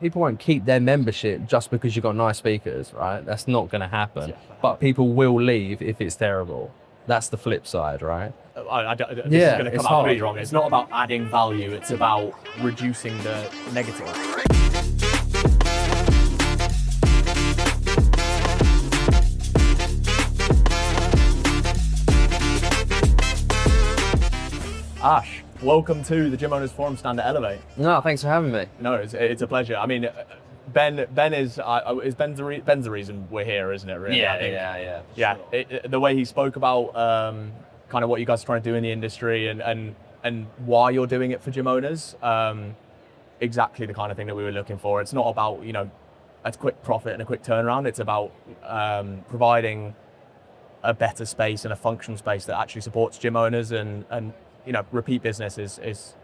People won't keep their membership just because you've got nice speakers, right? That's not going to happen. But people will leave if it's terrible. That's the flip side, right? This is going to come out really wrong. It's not about adding value, it's about reducing the negative. Ash, welcome to the Gym Owners Forum stand at Elevate. No, thanks for having me. No, it's a pleasure. I mean, Ben is Ben's the reason we're here, isn't it? Really? Yeah. Sure. The way he spoke about kind of what you guys are trying to do in the industry and why you're doing it for gym owners, exactly the kind of thing that we were looking for. It's not about a quick profit and a quick turnaround. It's about providing a better space and a functional space that actually supports gym owners and repeat business is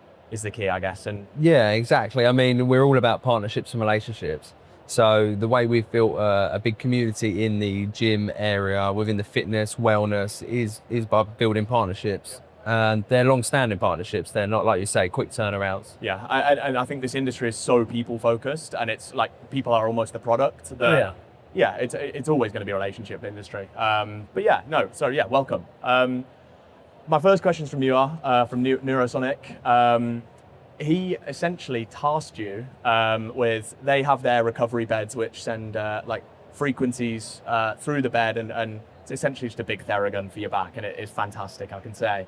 the key, I guess. And yeah, exactly. I mean, we're all about partnerships and relationships. So the way we've built a big community in the gym area within the fitness, wellness is by building partnerships. And they're long-standing partnerships. They're not, like you say, quick turnarounds. Yeah, and I think this industry is so people-focused, and it's like people are almost the product. It's always going to be a relationship industry. Welcome. My first questions from you are from Neurosonic. He essentially tasked you with, they have their recovery beds which send frequencies through the bed, and it's essentially just a big Theragun for your back, and it is fantastic, I can say.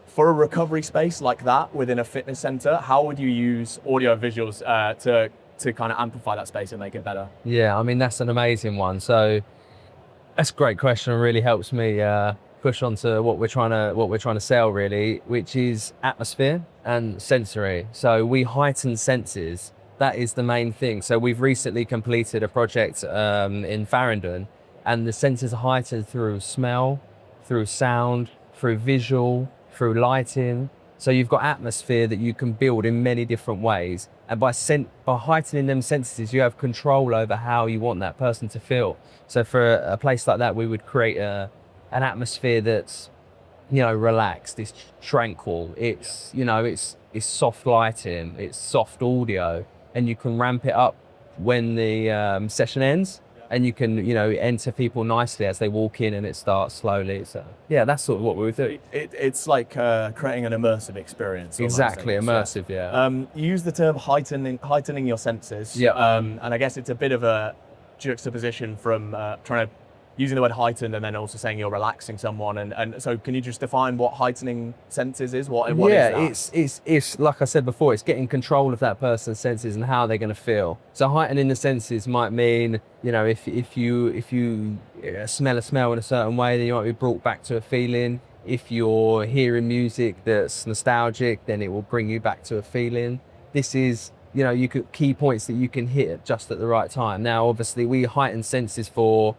For a recovery space like that within a fitness center, how would you use audio visuals to kind of amplify that space and make it better? Yeah, I mean, that's an amazing one. So that's a great question. It really helps me push on to what we're trying to sell, really, which is atmosphere and sensory. So we heighten senses. That is the main thing. So we've recently completed a project in Farringdon, and the senses are heightened through smell, through sound, through visual, through lighting. So you've got atmosphere that you can build in many different ways. And by heightening them senses, you have control over how you want that person to feel. So for a place like that, we would create an atmosphere that's, relaxed, it's tranquil, it's soft lighting, it's soft audio, and you can ramp it up when the session ends, and you can, enter people nicely as they walk in, and it starts slowly. So yeah, that's sort of what we would do. It's like creating an immersive experience. Exactly, immersive, yeah. You use the term heightening your senses. Yeah. And I guess it's a bit of a juxtaposition from using the word heightened and then also saying you're relaxing someone. And so can you just define what heightening senses is? What is that? It's like I said before, it's getting control of that person's senses and how they're going to feel. So heightening the senses might mean, if you smell a smell in a certain way, then you might be brought back to a feeling. If you're hearing music that's nostalgic, then it will bring you back to a feeling. This is, key points that you can hit just at the right time. Now, obviously, we heighten senses for,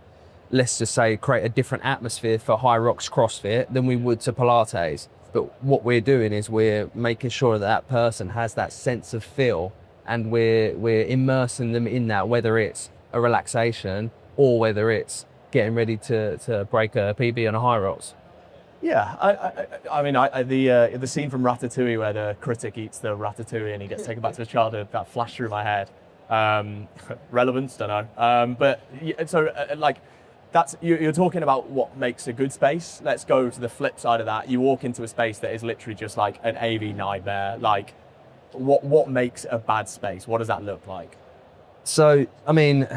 let's just say, create a different atmosphere for High Rocks CrossFit than we would to Pilates. But what we're doing is we're making sure that person has that sense of feel, and we're immersing them in that, whether it's a relaxation or whether it's getting ready to break a PB on a High Rocks. Yeah, I mean, the scene from Ratatouille where the critic eats the ratatouille and he gets taken back to his childhood, that flashed through my head. Relevance, don't know. That's you're talking about what makes a good space. Let's go to the flip side of that. You walk into a space that is literally just like an AV nightmare. Like, what makes a bad space? What does that look like? So, I mean,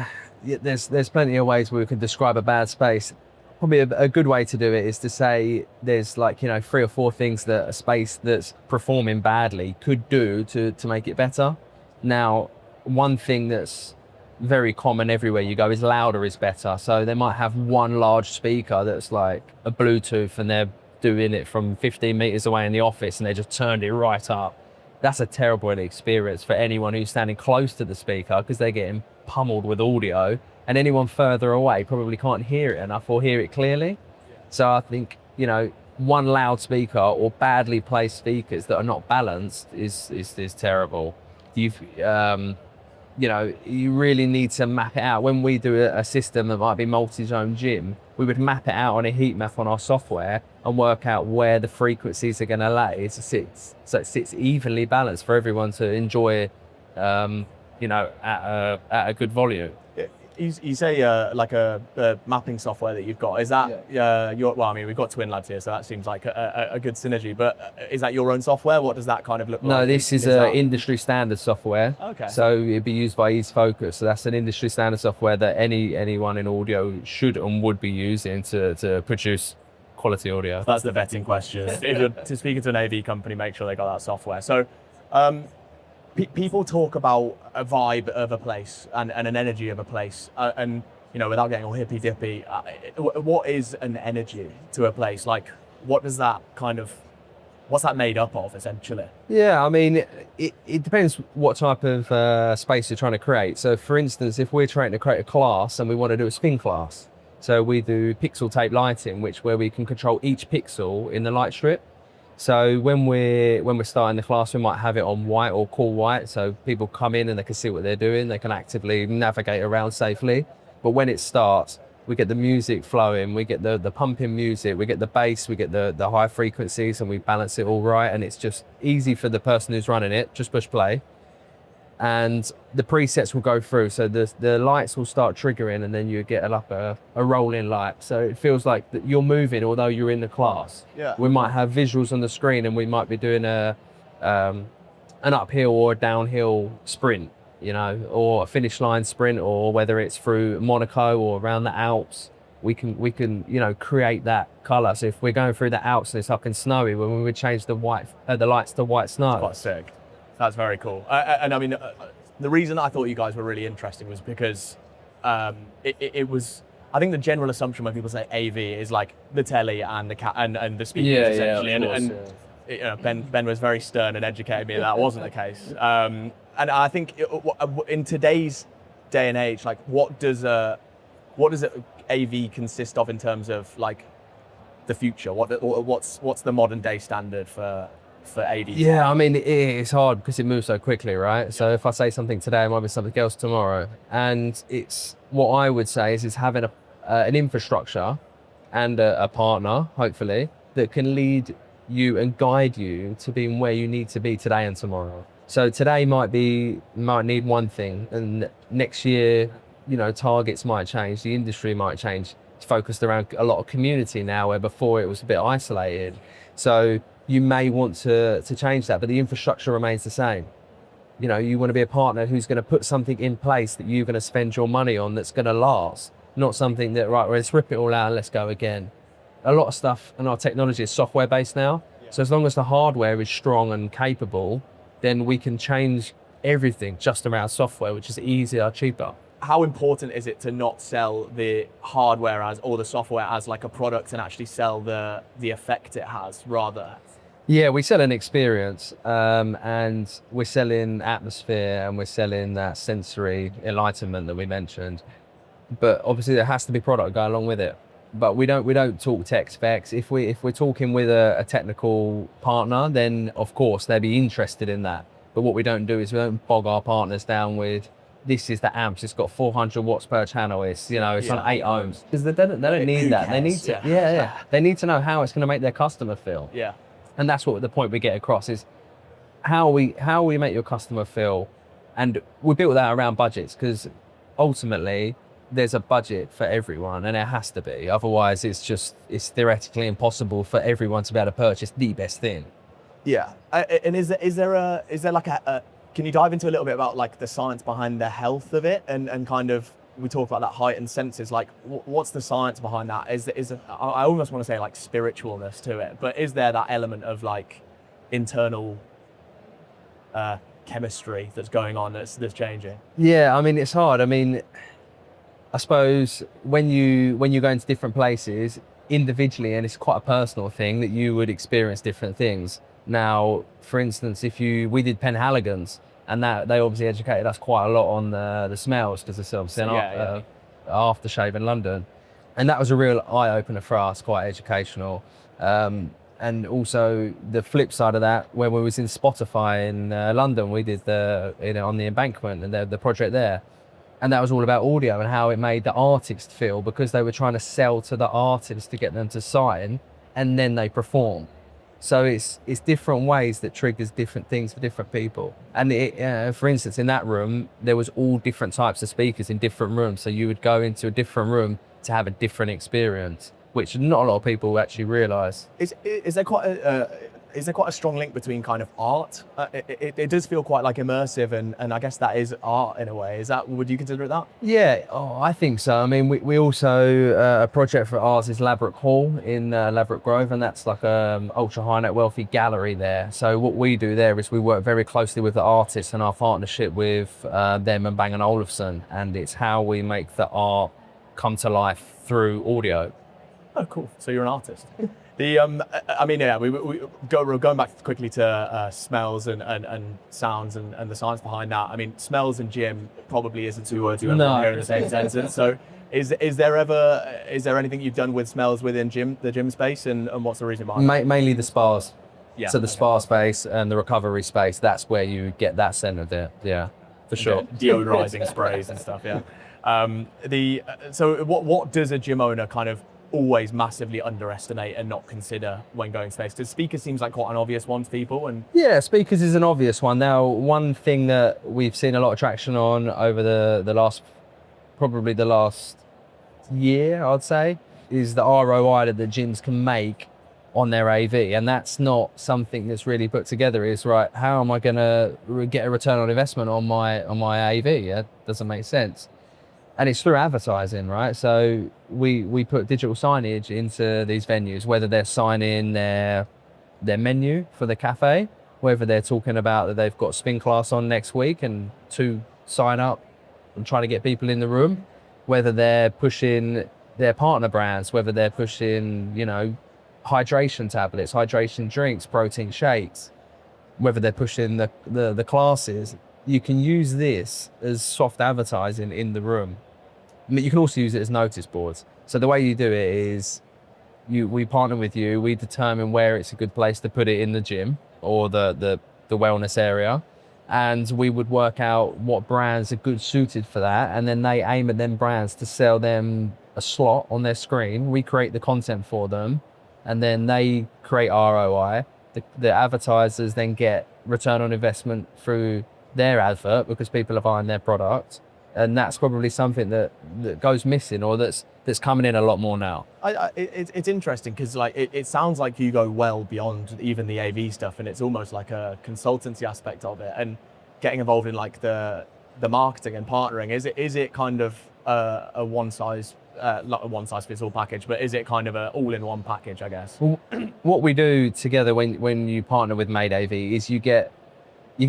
there's plenty of ways we could describe a bad space. Probably a good way to do it is to say there's 3 or 4 things that a space that's performing badly could do to make it better. Now, one thing that's very common everywhere you go is louder is better. So they might have one large speaker that's like a Bluetooth, and they're doing it from 15 meters away in the office, and they just turned it right up. That's a terrible experience for anyone who's standing close to the speaker, because they're getting pummeled with audio, and anyone further away probably can't hear it enough or hear it clearly. So I think, one loud speaker or badly placed speakers that are not balanced is terrible. You really need to map it out. When we do a system that might be multi-zone gym, we would map it out on a heat map on our software and work out where the frequencies are going to lay so it sits evenly balanced for everyone to enjoy at a good volume. You say like a mapping software that you've got. Is that your? Well, I mean, we've got Twin Labs here, so that seems like a good synergy. But is that your own software? What does that kind of look like? No, this is industry standard software. Okay. So it'd be used by East Focus. So that's an industry standard software that anyone in audio should and would be using to produce quality audio. That's the vetting question. If you're speaking to an AV company, make sure they got that software. So. People talk about a vibe of a place and an energy of a place, and without getting all hippy dippy, what is an energy to a place? Like, what's that made up of, essentially? Yeah, I mean, it depends what type of space you're trying to create. So, for instance, if we're trying to create a class and we want to do a spin class, so we do pixel tape lighting, where we can control each pixel in the light strip. So when we're starting the class, we might have it on white or cool white, so people come in and they can see what they're doing. They can actively navigate around safely. But when it starts, we get the music flowing, we get the pumping music, we get the bass, we get the high frequencies, and we balance it all right. And it's just easy for the person who's running it. Just push play, and the presets will go through. So the lights will start triggering, and then you get a rolling light. So it feels like that you're moving, although you're in the class. Yeah. We might have visuals on the screen, and we might be doing an uphill or a downhill sprint, or a finish line sprint, or whether it's through Monaco or around the Alps. We can create that color. So if we're going through the Alps and it's fucking snowy, when we would change the lights to white snow. Quite sick. That's very cool. And I mean, the reason I thought you guys were really interesting was because it was. I think the general assumption when people say AV is like the telly and the speakers essentially. Ben was very stern and educated me that wasn't the case. And I think in today's day and age, like what does AV consist of in terms of like the future? What's the modern day standard for AV? Yeah, I mean, it's hard because it moves so quickly, right? So if I say something today, it might be something else tomorrow. And it's what I would say is having an infrastructure and a partner, hopefully, that can lead you and guide you to being where you need to be today and tomorrow. So today might need one thing, and next year, targets might change, the industry might change. It's focused around a lot of community now, where before it was a bit isolated. So you may want to change that, but the infrastructure remains the same. You want to be a partner who's going to put something in place that you're going to spend your money on that's going to last, not something that, right, well, let's rip it all out and let's go again. A lot of stuff in our technology is software based now. Yeah. So as long as the hardware is strong and capable, then we can change everything just around software, which is easier, cheaper. How important is it to not sell the hardware or the software as like a product and actually sell the effect it has rather? Yeah, we sell an experience, and we're selling atmosphere, and we're selling that sensory enlightenment that we mentioned. But obviously there has to be product go along with it. But we don't talk tech specs. If we're talking with a technical partner, then of course they'd be interested in that. But what we don't do is we don't bog our partners down with, this is the amps, it's got 400 watts per channel, it's on 8 ohms. Because they don't need that. They need to they need to know how it's going to make their customer feel. Yeah. And that's what the point we get across is how we make your customer feel. And we built that around budgets, because ultimately there's a budget for everyone, and it has to be. Otherwise it's theoretically impossible for everyone to be able to purchase the best thing. Yeah. And is there like can you dive into a little bit about like the science behind the health of it, and kind of, we talk about that heightened senses, like what's the science behind that? I almost want to say like spiritualness to it, but is there that element of like internal chemistry that's going on that's changing? Yeah, I mean, it's hard. I mean, I suppose when you go into different places individually, and it's quite a personal thing, that you would experience different things. Now, for instance, we did Penhaligon's, and that they obviously educated us quite a lot on the smells, because it's obviously an aftershave in London, and that was a real eye opener for us, quite educational. And also the flip side of that, when we was in Spotify in London, we did on the Embankment and the project there, and that was all about audio and how it made the artist feel, because they were trying to sell to the artist to get them to sign, and then they perform. So it's different ways that triggers different things for different people. And for instance, in that room, there was all different types of speakers in different rooms. So you would go into a different room to have a different experience, which not a lot of people actually realize. Is there quite a strong link between kind of art? It does feel quite like immersive, and I guess that is art in a way. Would you consider it that? Yeah, I think so. I mean, we also, a project for ours is Laverick Hall in Laverick Grove, and that's like a ultra high net wealthy gallery there. So what we do there is we work very closely with the artists and our partnership with them and Bang & Olufsen, and it's how we make the art come to life through audio. Oh, cool. So you're an artist. I mean, yeah, we're going back quickly to smells and sounds and the science behind that. I mean, smells and gym probably isn't two words you ever hear in the same sentence. So is there anything you've done with smells within the gym space, and what's the reason behind that? Mainly the spas. Yeah. So the spa space and the recovery space, that's where you get that scent of it. Yeah, for sure. Deodorizing sprays and stuff, yeah. So what does a gym owner kind of always massively underestimate and not consider when going space? Because speaker seems like quite an obvious one to people. And yeah, speakers is an obvious one. Now, one thing that we've seen a lot of traction on over the last year, I'd say, is the ROI that the gyms can make on their AV, and that's not something that's really put together. Is right, how am I going to get a return on investment on my AV? Yeah, doesn't make sense. And it's through advertising, right? So we put digital signage into these venues, whether they're signing their menu for the cafe, whether they're talking about that they've got spin class on next week and to sign up and trying to get people in the room, whether they're pushing their partner brands, whether they're pushing, hydration tablets, hydration drinks, protein shakes, whether they're pushing the classes. You can use this as soft advertising in the room. I mean, you can also use it as notice boards. So the way you do it is we partner with you, we determine where it's a good place to put it in the gym or the wellness area. And we would work out what brands are good suited for that. And then they aim at them brands to sell them a slot on their screen. We create the content for them, and then they create ROI. The advertisers then get return on investment through their advert because people are buying their product, and that's probably something that goes missing or that's coming in a lot more now. It's interesting because it sounds like you go well beyond even the AV stuff, and it's almost like a consultancy aspect of it and getting involved in like the marketing and partnering. Is it kind of a one size not a one size fits all package, but is it kind of a all-in-one package, I guess? Well, what we do together when you partner with MADEAV is you get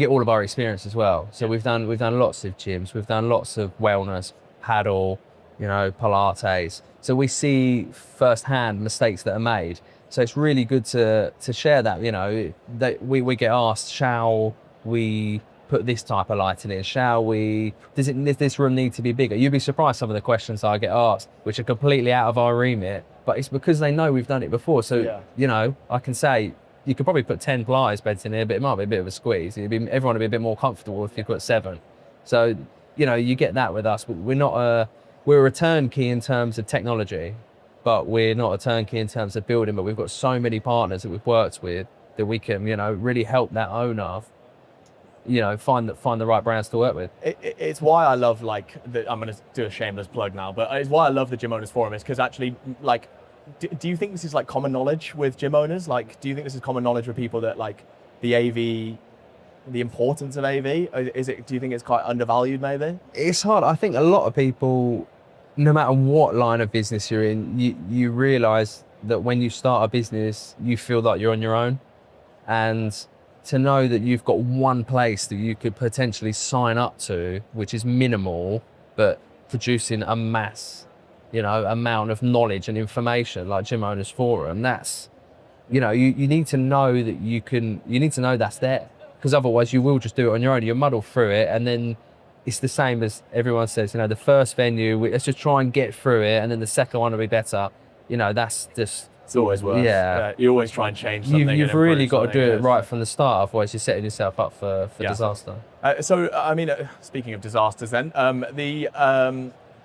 all of our experience as well. So we've done lots of gyms, we've done lots of wellness, paddle, Pilates. So we see firsthand mistakes that are made. So it's really good to share that. That we get asked, shall we put this type of light in it? Does this room need to be bigger? You'd be surprised some of the questions I get asked, which are completely out of our remit, but it's because they know we've done it before. So I can say, you could probably put 10 Pilates beds in here, but it might be a bit of a squeeze. Everyone would be a bit more comfortable if you put 7. So, you get that with us. We're a turnkey in terms of technology, but we're not a turnkey in terms of building. But we've got so many partners that we've worked with that we can, really help that owner, find the right brands to work with. It's why I love I'm going to do a shameless plug now, but it's why I love the Gym Owners Forum, is because actually do you think this is common knowledge with gym owners? Do you think this is common knowledge with people that the AV, the importance of AV? Do you think it's quite undervalued maybe? It's hard. I think a lot of people, no matter what line of business you're in, you realize that when you start a business, you feel like you're on your own. And to know that you've got one place that you could potentially sign up to, which is minimal, but producing a mass amount of knowledge and information like Gym Owners Forum, that's, you need to know that you need to know that's there, because otherwise you will just do it on your own. You'll muddle through it, and then it's the same as everyone says, the first venue, let's just try and get through it, and then the second one will be better. That's just... It's always worse. Yeah. You always try and change something. You've really got to do it right from the start, otherwise you're setting yourself up for disaster. So, I mean, speaking of disasters then,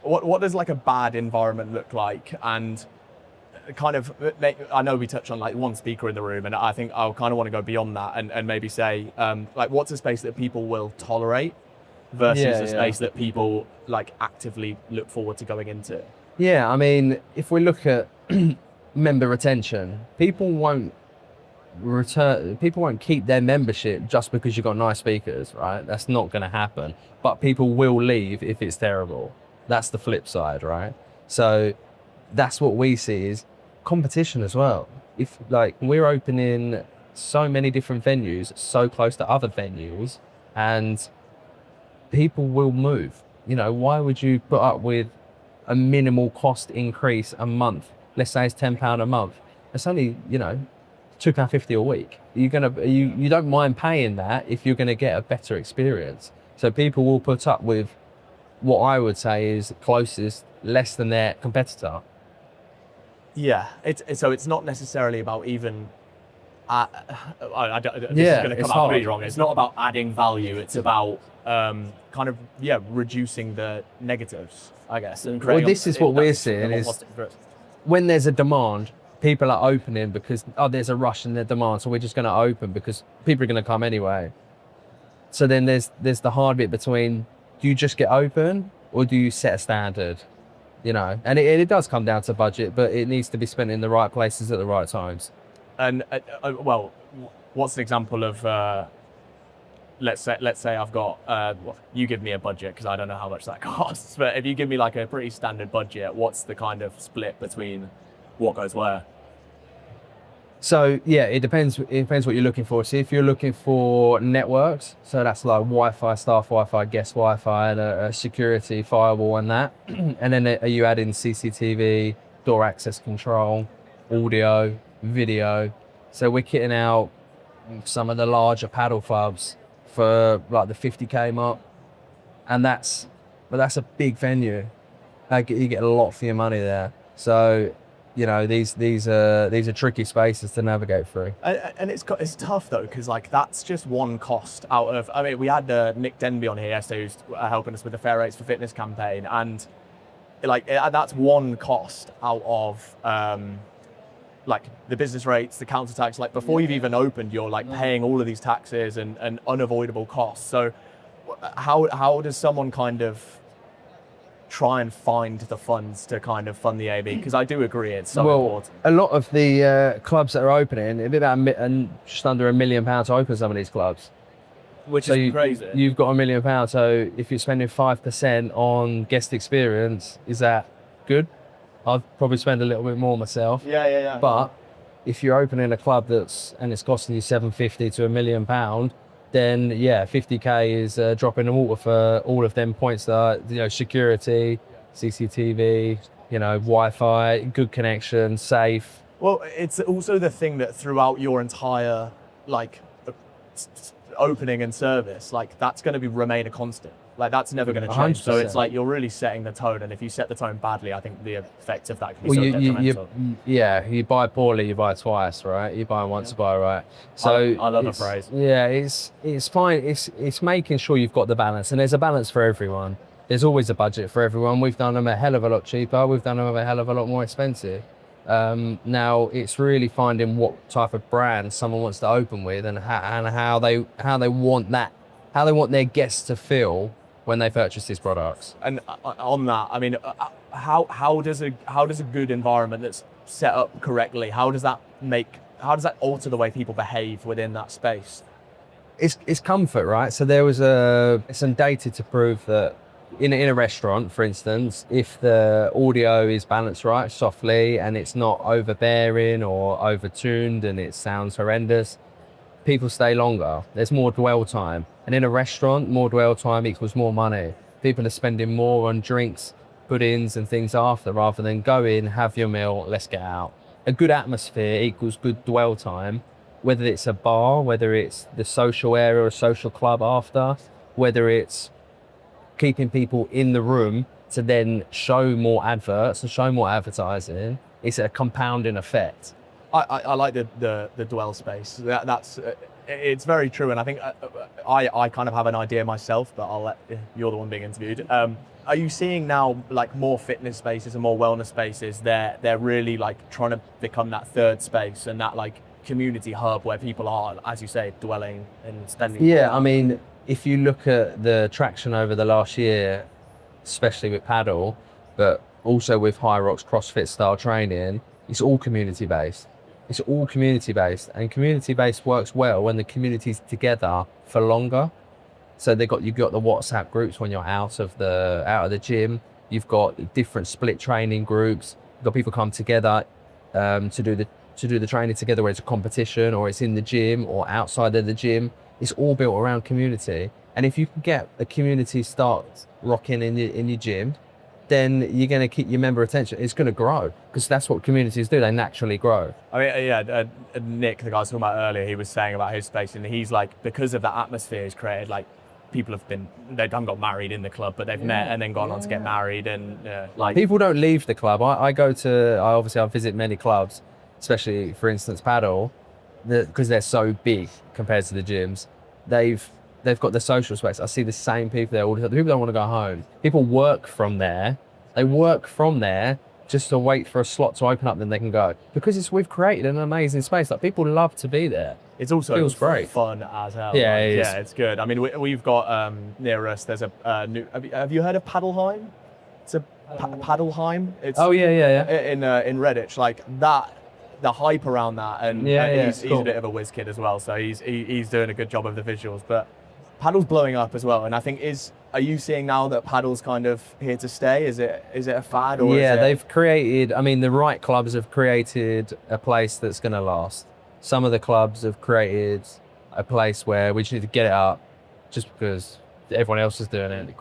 what does a bad environment look like? And kind of, I know we touched on like one speaker in the room, and I think I'll kind of want to go beyond that and maybe say, like, what's a space that people will tolerate versus a space that people like actively look forward to going into? Yeah, I mean, if we look at member retention, people won't keep their membership just because you've got nice speakers, right? That's not going to happen. But people will leave if it's terrible. That's the flip side, right? So that's what we see is competition as well. If like we're opening so many different venues, so close to other venues, and people will move. You know, why would you put up with a minimal cost increase a month? Let's say it's £10 a month. It's only, you know, £2.50 a week. You don't mind paying that if you're gonna get a better experience. So people will put up with what I would say is closest, less than their competitor. Yeah, so it's not necessarily about even. This is going to come out really wrong. It's not about adding value. It's about kind of reducing the negatives, I guess. And this is what we're seeing is when there's a demand, people are opening because there's a rush in their demand, so we're just going to open because people are going to come anyway. So then there's the hard bit between, do you just get open or do you set a standard? You know, and it does come down to budget, but it needs to be spent in the right places at the right times. And well, what's an example of let's say I've got you give me a budget because I don't know how much that costs, but if you give me like a pretty standard budget, what's the kind of split between what goes where? So yeah, it depends what you're looking for. So if you're looking for networks, so that's like Wi-Fi, staff Wi-Fi, guest Wi-Fi, and a security firewall and that. And then are you adding CCTV, door access control, audio, video? So we're kitting out some of the larger paddle clubs for like the 50k mark, and that's a big venue. You get a lot for your money there. So you know, these are tricky spaces to navigate through. And it's tough though, because like that's just one cost out of. I mean, we had Nick Denby on here yesterday, who's helping us with the Fair Rates for Fitness campaign, and like that's one cost out of like the business rates, the council tax. Like before you've even opened, you're like paying all of these taxes and unavoidable costs. So how does someone kind of try and find the funds to kind of fund the AV? Because I do agree it's so important. A lot of the clubs that are opening, it'd be about just under £1 million to open some of these clubs. Which is crazy. You've got £1 million, so if you're spending 5% on guest experience, is that good? I'd probably spend a little bit more myself. Yeah. But if you're opening a club and it's costing you £750 to £1 million, then yeah, 50k is a drop in the water for all of them points that are, you know, security, CCTV, you know, Wi-Fi, good connection, safe. Well, it's also the thing that throughout your entire like opening and service, like that's going to remain a constant. Like that's never going to change. 100%. So it's like you're really setting the tone, and if you set the tone badly, I think the effect of that can be so detrimental. You buy poorly, you buy twice, right? You buy once, you buy right. So I love the phrase. Yeah, it's fine. It's making sure you've got the balance, and there's a balance for everyone. There's always a budget for everyone. We've done them a hell of a lot cheaper. We've done them a hell of a lot more expensive. Now it's really finding what type of brand someone wants to open with, and how they want their guests to feel when they purchase these products. And on that, I mean, how does a good environment that's set up correctly, how does that alter the way people behave within that space? It's comfort, right? So there was some data to prove that in a restaurant, for instance, if the audio is balanced right, softly, and it's not overbearing or overtuned and it sounds horrendous, people stay longer. There's more dwell time. And in a restaurant, more dwell time equals more money. People are spending more on drinks, puddings and things after, rather than go in, have your meal, let's get out. A good atmosphere equals good dwell time, whether it's a bar, whether it's the social area or a social club after, whether it's keeping people in the room to then show more adverts and show more advertising. It's a compounding effect. I like the dwell space. That's it's very true, and I think I kind of have an idea myself, but I'll let you're the one being interviewed. Are you seeing now like more fitness spaces and more wellness spaces? They're really like trying to become that third space and that like community hub where people are, as you say, dwelling and spending. Yeah, I mean, if you look at the traction over the last year, especially with paddle, but also with High Rocks CrossFit style training, it's all community based. It's all community based, and community based works well when the community's together for longer. So you've got the WhatsApp groups when you're out of the gym. You've got different split training groups. You've got people come together to do the training together, where it's a competition or it's in the gym or outside of the gym. It's all built around community. And if you can get a community start rocking in your gym, then you're going to keep your member attention. It's going to grow, because that's what communities do. They naturally grow. I mean, yeah, Nick, the guy I was talking about earlier, he was saying about his space, and he's like, because of that atmosphere he's created, like people they haven't got married in the club, but they've met and then gone on to get married, and like people don't leave the club. I visit many clubs, especially for instance paddle, because they're so big compared to the gyms. They've got the social space. I see the same people there all the time. People don't want to go home. People work from there. They work from there just to wait for a slot to open up, then they can go. Because we've created an amazing space. Like, people love to be there. It's also feels great. Fun as hell. Yeah, like, it is. Yeah, it's good. I mean, we've got near us. There's a new. Have you heard of Paddleheim? It's a Paddleheim. It's in Redditch. Like that. The hype around that, and he's a bit of a whiz kid as well, so he's doing a good job of the visuals. But paddle's blowing up as well, and I think are you seeing now that paddle's kind of here to stay? Is it a fad, or they've created, I mean, the right clubs have created a place that's going to last. Some of the clubs have created a place where we just need to get it up just because everyone else is doing it.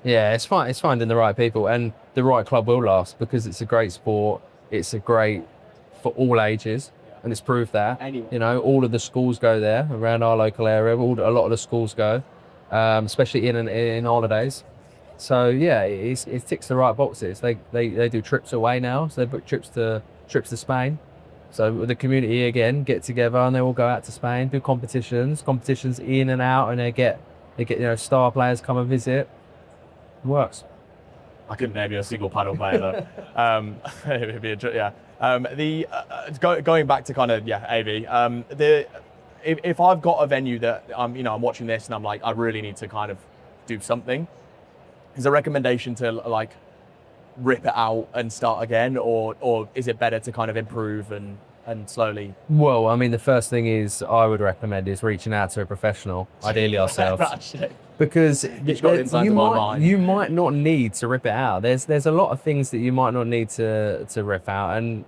Yeah, it's finding the right people, and the right club will last because it's a great sport. It's a great for all ages, and it's proved that. Anyway. You know, all of the schools go there around our local area. A lot of the schools go, especially in holidays. So yeah, it ticks the right boxes. They do trips away now, so they book trips to Spain. So the community again get together and they all go out to Spain, do competitions in and out, and they get star players come and visit. It works. I couldn't name you a single paddle player though. It would be going back to kind of AV. If I've got a venue that I'm watching this and I'm like, I really need to kind of do something, is a recommendation to like rip it out and start again, or is it better to kind of improve and slowly? Well, I mean, the first thing I would recommend is reaching out to a professional, ideally ourselves. Because you might not need to rip it out. There's a lot of things that you might not need to rip out, and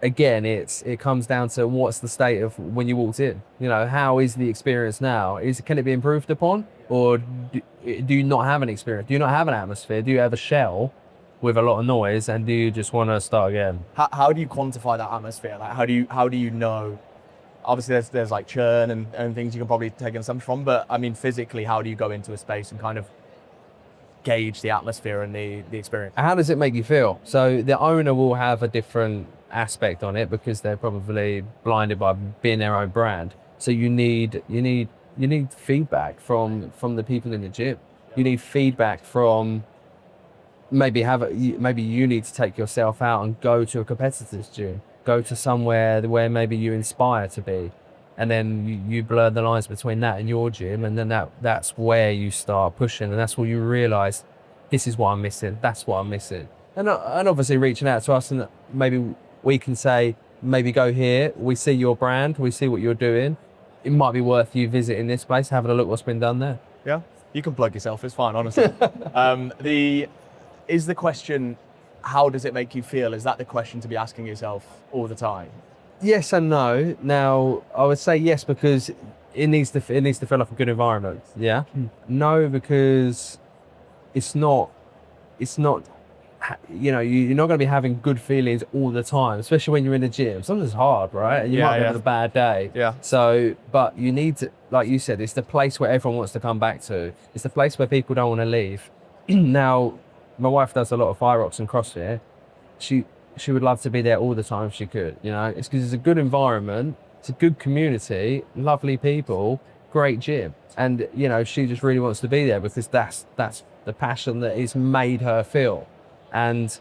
again, it comes down to what's the state of when you walked in. You know, how is the experience now? Can it be improved upon, or do you not have an experience? Do you not have an atmosphere? Do you have a shell with a lot of noise, and do you just want to start again? How do you quantify that atmosphere? Like, how do you know? Obviously, there's like churn and things you can probably take an assumption from, but I mean, physically, how do you go into a space and kind of gauge the atmosphere and the experience? How does it make you feel? So the owner will have a different aspect on it because they're probably blinded by being their own brand. So you need feedback from the people in the gym. You need feedback from maybe you need to take yourself out and go to a competitor's gym. Go to somewhere where maybe you inspire to be, and then you blur the lines between that and your gym, and then that's where you start pushing, and that's where you realize this is what I'm missing, that's what I'm missing, and obviously reaching out to us, and maybe we can say, maybe go here, we see your brand, we see what you're doing, it might be worth you visiting this place, having a look what's been done there. Yeah, you can plug yourself, it's fine, honestly. Is the question, how does it make you feel? Is that the question to be asking yourself all the time? Yes and no. Now, I would say yes because it needs to feel like a good environment. Yeah. No, because it's not. You know, you're not going to be having good feelings all the time, especially when you're in the gym. Sometimes it's hard, right? And you might have a bad day. Yeah. So, but you need to, like you said, it's the place where everyone wants to come back to. It's the place where people don't want to leave. Now, my wife does a lot of High Rocks and CrossFit. She would love to be there all the time if she could. You know, it's because it's a good environment. It's a good community, lovely people, great gym. And, you know, she just really wants to be there because that's the passion that is made her feel. And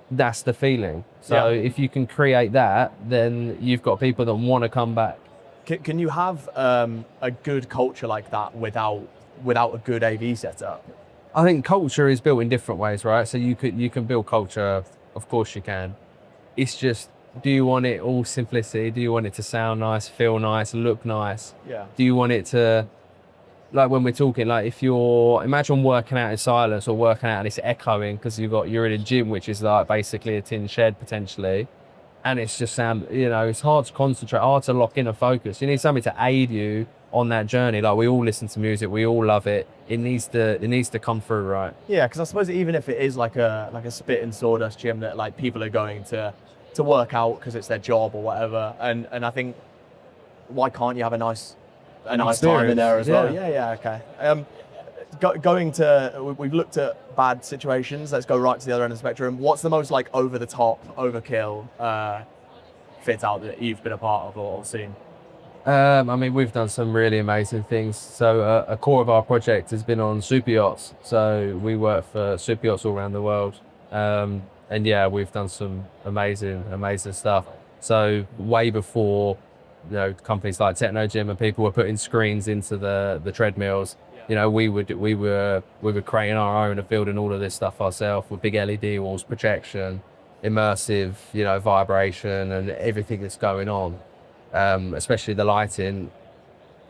that's the feeling. So if you can create that, then you've got people that want to come back. Can you have a good culture like that without a good AV setup? I think culture is built in different ways, right? So you can build culture, of course you can. It's just, do you want it all simplicity? Do you want it to sound nice, feel nice, look nice? Yeah. Do you want it to, like when we're talking, like if you're, imagine working out in silence or working out and it's echoing because you're in a gym, which is like basically a tin shed potentially. And it's just it's hard to concentrate, hard to lock in and focus. You need something to aid you on that journey. Like we all listen to music, we all love it. It needs to come through, right? Yeah, because I suppose even if it is like a spit and sawdust gym that like people are going to work out because it's their job or whatever, and I think why can't you have a nice time in there as well? Yeah, okay. We've looked at bad situations. Let's go right to the other end of the spectrum. What's the most like over the top, overkill fit out that you've been a part of or seen? I mean, we've done some really amazing things. So a core of our project has been on super yachts. So we work for super yachts all around the world. And yeah, we've done some amazing stuff. So way before, companies like Techno Gym and people were putting screens into the treadmills, we were creating our own and building all of this stuff ourselves with big LED walls, projection, immersive, vibration and everything that's going on. Especially the lighting.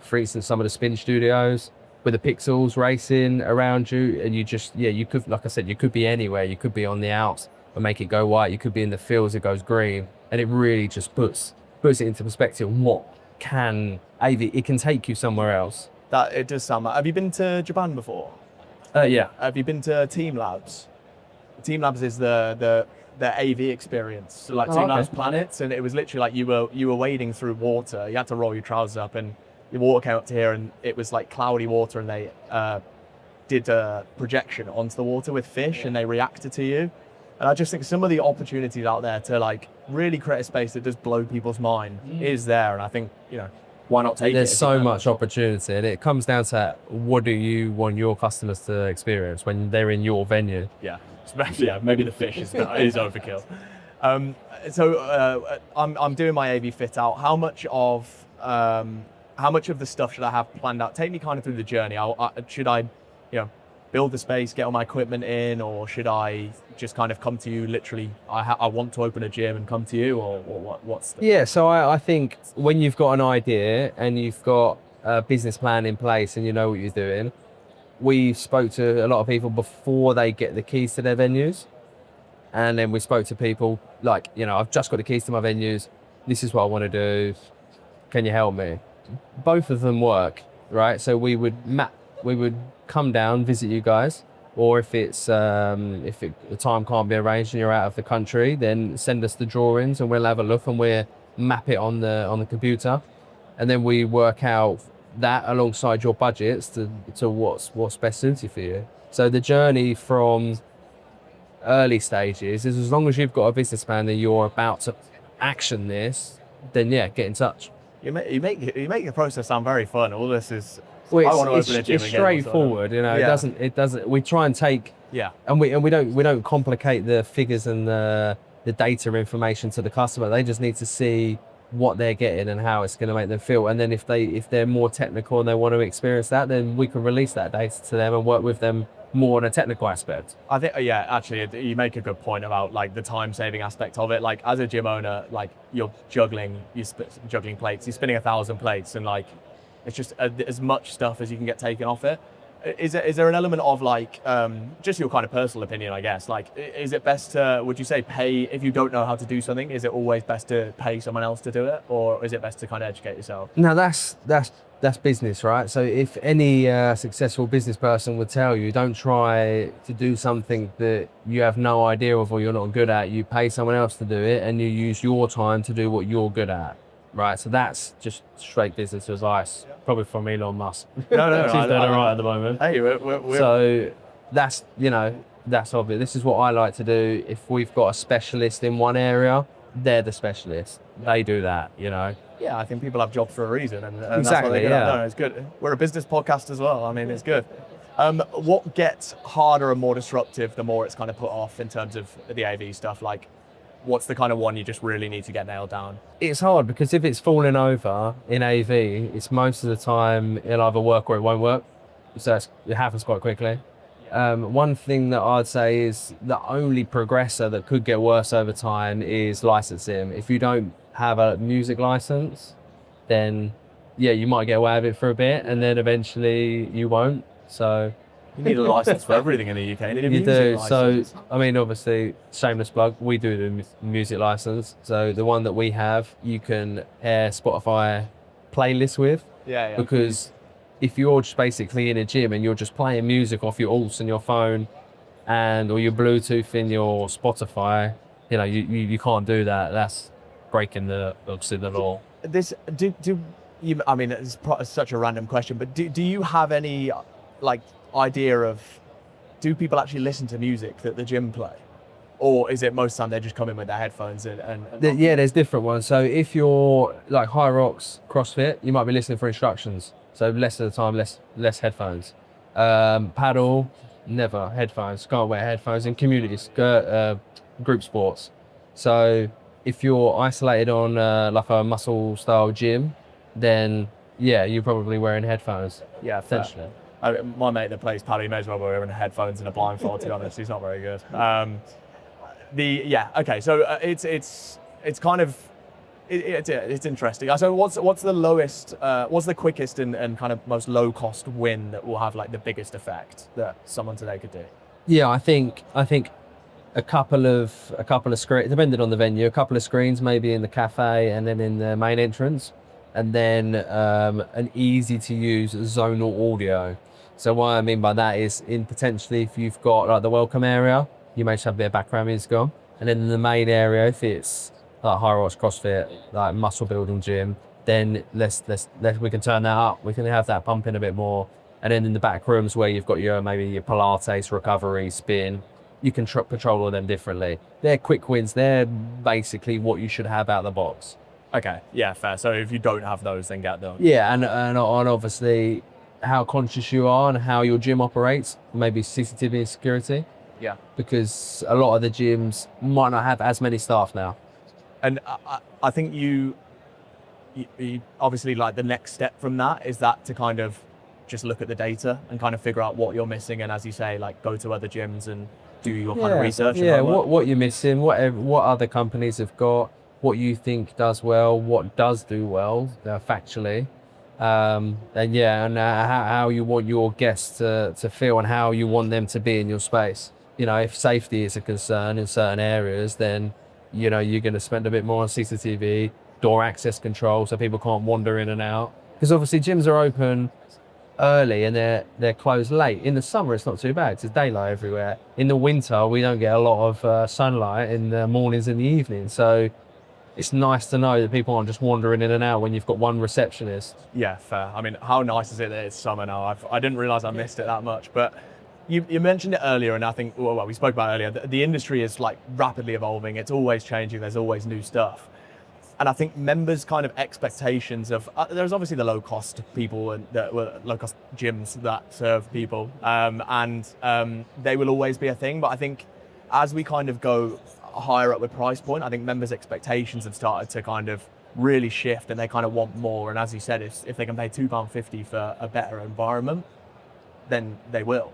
For instance, some of the spin studios with the pixels racing around you, and you could, like I said, you could be anywhere. You could be on the Alps and make it go white. You could be in the fields, it goes green, and it really just puts it into perspective. What can AV? It can take you somewhere else. That it does sound. Have you been to Japan before? Yeah. Have you been to Team Labs? Team Labs is the AV experience, so like Team Labs Planets, and it was literally like you were wading through water. You had to roll your trousers up, and your water came up to here, and it was like cloudy water, and they did a projection onto the water with fish, and they reacted to you. And I just think some of the opportunities out there to like really create a space that does blow people's mind is there, and I think why not take it? There's so much opportunity, and it comes down to what do you want your customers to experience when they're in your venue. Yeah. Maybe the fish is overkill. So I'm doing my AV fit out. How much of the stuff should I have planned out? Take me kind of through the journey. Should I, build the space, get all my equipment in, or should I just kind of come to you? Literally, I want to open a gym and come to you, or what's the... Yeah. So I think when you've got an idea and you've got a business plan in place and you know what you're doing. We spoke to a lot of people before they get the keys to their venues. And then we spoke to people like, I've just got the keys to my venues. This is what I want to do. Can you help me? Both of them work, right? So we would come down, visit you guys. Or if the time can't be arranged and you're out of the country, then send us the drawings and we'll have a look and we'll map it on the computer. And then we work out that alongside your budgets to what's best suited for you. So the journey from early stages is, as long as you've got a business plan that you're about to action this, then yeah, get in touch. You make the process sound very fun. All this is, well, I want to open a gym it's again. straightforward, It doesn't. We try and take and we don't complicate the figures and the data information to the customer. They just need to see what they're getting and how it's going to make them feel. And then if they're more technical and they want to experience that, then we can release that data to them and work with them more on a technical aspect. I think, actually, you make a good point about like the time saving aspect of it. Like as a gym owner, like you're juggling plates, you're spinning 1,000 plates, and like it's just as much stuff as you can get taken off it. Is there an element of like, just your kind of personal opinion, I guess, like, is it best to, would you say pay, if you don't know how to do something, is it always best to pay someone else to do it? Or is it best to kind of educate yourself? No, that's business, right? So if any successful business person would tell you, don't try to do something that you have no idea of or you're not good at. You pay someone else to do it and you use your time to do what you're good at. Right, so that's just straight business advice, probably from Elon Musk. No, she's doing it right at the moment. Hey, we're... So that's obvious. This is what I like to do. If we've got a specialist in one area, they're the specialists. They do that, you know. Yeah, I think people have jobs for a reason, and that's what Exactly, they get yeah. No, it's good. We're a business podcast as well. I mean, it's good. What gets harder and more disruptive the more it's kind of put off in terms of the AV stuff? Like, what's the kind of one you just really need to get nailed down? It's hard because if it's falling over in AV, it's most of the time it'll either work or it won't work. So it happens quite quickly. One thing that I'd say is the only progressor that could get worse over time is licensing. If you don't have a music license, then yeah, you might get away with it for a bit and then eventually you won't. So You need a license for everything in the UK. You need a you music do. license. So, I mean, obviously, shameless plug, we do the music license. So the one that we have, you can air Spotify playlists with. Yeah. Because if you're just basically in a gym and you're just playing music off your alts and your phone or your Bluetooth in your Spotify, you know, you can't do that. That's breaking obviously the law. This do you? I mean, it's such a random question, but do you have any like idea of, do people actually listen to music that the gym play, or is it most of the time they just come in with their headphones Yeah, there's different ones. So if you're like high rocks CrossFit, you might be listening for instructions. So less of the time, less headphones. Paddle, never headphones. Can't wear headphones in communities, group sports. So if you're isolated on like a muscle style gym, then yeah, you're probably wearing headphones. Yeah, essentially. My mate that plays paddle, he may as well be wearing headphones and a blindfold. To be honest, he's not very good. So it's kind of it's interesting. So what's the lowest, what's the quickest and kind of most low cost win that will have like the biggest effect that someone today could do? Yeah, I think a couple of screens, depending on the venue, a couple of screens maybe in the cafe and then in the main entrance, and then an easy to use zonal audio. So what I mean by that is, in potentially if you've got like the welcome area, you may just have a bit of background music on, and then in the main area, if it's like high rocks CrossFit, like muscle building gym, then let's we can turn that up. We can have that pumping a bit more, and then in the back rooms where you've got your maybe your Pilates, recovery, spin, you can control all them differently. They're quick wins. They're basically what you should have out of the box. Okay, yeah, fair. So if you don't have those, then get them. Yeah, and obviously how conscious you are and how your gym operates, maybe CCTV and security. Yeah. Because a lot of the gyms might not have as many staff now. And I think you obviously, like, the next step from that is that to kind of just look at the data and kind of figure out what you're missing, and as you say, like, go to other gyms and do your kind of research. Yeah, what you're missing, what other companies have got, what you think does well, what does do well, factually. And how you want your guests to feel and how you want them to be in your space. You know, if safety is a concern in certain areas, then, you know, you're going to spend a bit more on CCTV, door access control, so people can't wander in and out. Because obviously gyms are open early and they're closed late. In the summer, it's not too bad. It's daylight everywhere. In the winter, we don't get a lot of sunlight in the mornings and the evenings. So it's nice to know that people aren't just wandering in and out when you've got one receptionist. Yeah, fair. I mean, how nice is it that it's summer now? I didn't realize I missed it that much, but you mentioned it earlier, and I think, well, we spoke about it earlier, the industry is like rapidly evolving. It's always changing. There's always new stuff. And I think members' kind of expectations of, there's obviously the low cost people and low cost gyms that serve people, and they will always be a thing. But I think as we kind of go higher up with price point, I think members' expectations have started to kind of really shift, and they kind of want more. And as you said, if they can pay £2.50 for a better environment, then they will.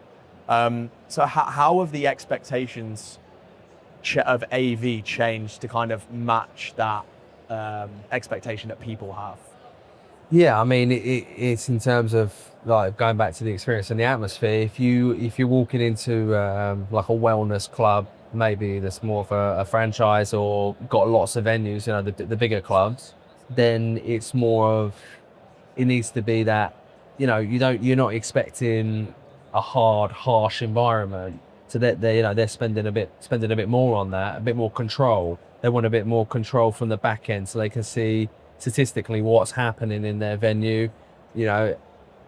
So how have the expectations of AV changed to kind of match that expectation that people have? Yeah, I mean, it's in terms of like going back to the experience and the atmosphere. If you're walking into like a wellness club, maybe that's more of a franchise or got lots of venues, you know, the bigger clubs, then it's more of, it needs to be that, you know, you're not expecting a hard, harsh environment. So that they're spending a bit more on that, a bit more control. They want a bit more control from the back end, so they can see statistically what's happening in their venue. You know,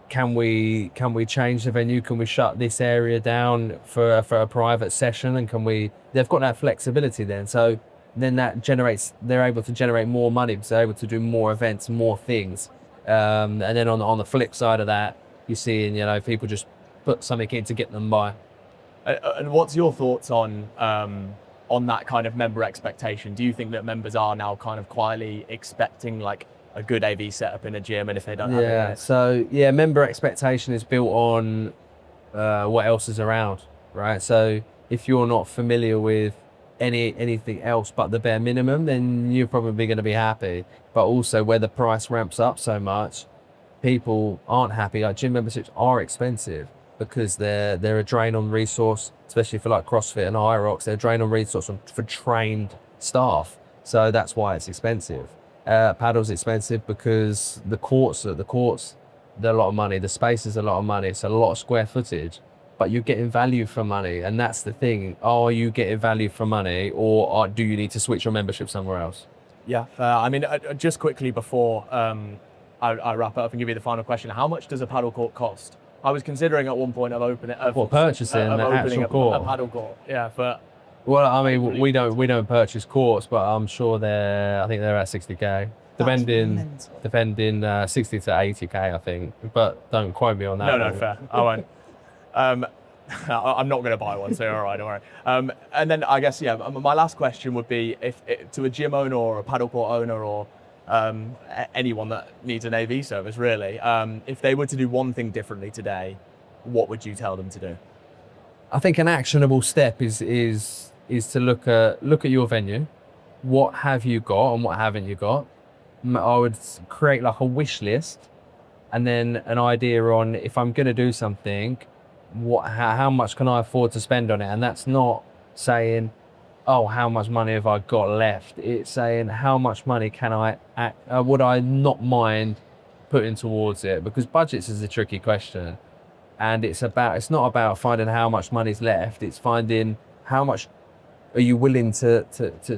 can we change the venue? Can we shut this area down for a private session? And they've got that flexibility then. So then they're able to generate more money because they're able to do more events, more things. And then on the flip side of that, you're seeing, people just put something in to get them by. And what's your thoughts on that kind of member expectation? Do you think that members are now kind of quietly expecting like a good AV setup in a gym, and if they don't have it? So member expectation is built on what else is around, right? So if you're not familiar with anything else but the bare minimum, then you're probably going to be happy. But also where the price ramps up so much, people aren't happy. Like gym memberships are expensive because they're a drain on resource, especially for like CrossFit and Hyrox. They're a drain on resource for trained staff. So that's why it's expensive. Paddle's expensive because the courts, they're a lot of money. The space is a lot of money. It's a lot of square footage, but you're getting value for money. And that's the thing. Are you getting value for money, or do you need to switch your membership somewhere else? Yeah. I mean, just quickly before I wrap up and give you the final question, how much does a paddle court cost? I was considering at one point of purchasing an actual court. A paddle court. Yeah, but well, I mean, we don't purchase courts, but I'm sure I think they're at 60k, depending 60 to 80k, I think. But don't quote me on that. No, fair. I won't. I'm not going to buy one, so all right, don't worry. And then I guess my last question would be if to a gym owner or a paddle court owner or anyone that needs an AV service, really, if they were to do one thing differently today, what would you tell them to do? I think an actionable step is to look at your venue. What have you got and what haven't you got? I would create like a wish list, and then an idea on if I'm going to do something, how much can I afford to spend on it? And that's not saying, oh, how much money have I got left? It's saying how much money would I not mind putting towards it? Because budgets is a tricky question. And it's not about finding how much money's left. It's finding how much are you willing to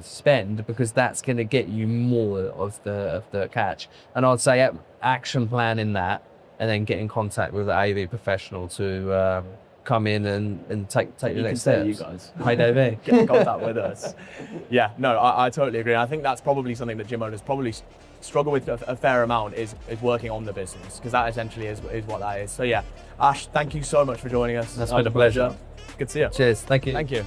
spend, because that's going to get you more of the catch. And I'd say action plan in that, and then get in contact with the AV professional to come in and take the next steps. You guys, MADEAV. Get in contact with us. Yeah, no, I totally agree. I think that's probably something that gym owners probably struggle with a fair amount is working on the business, because that essentially is what that is. So yeah, Ash, thank you so much for joining us. That's been a pleasure. Good to see you. Cheers. Thank you. Thank you.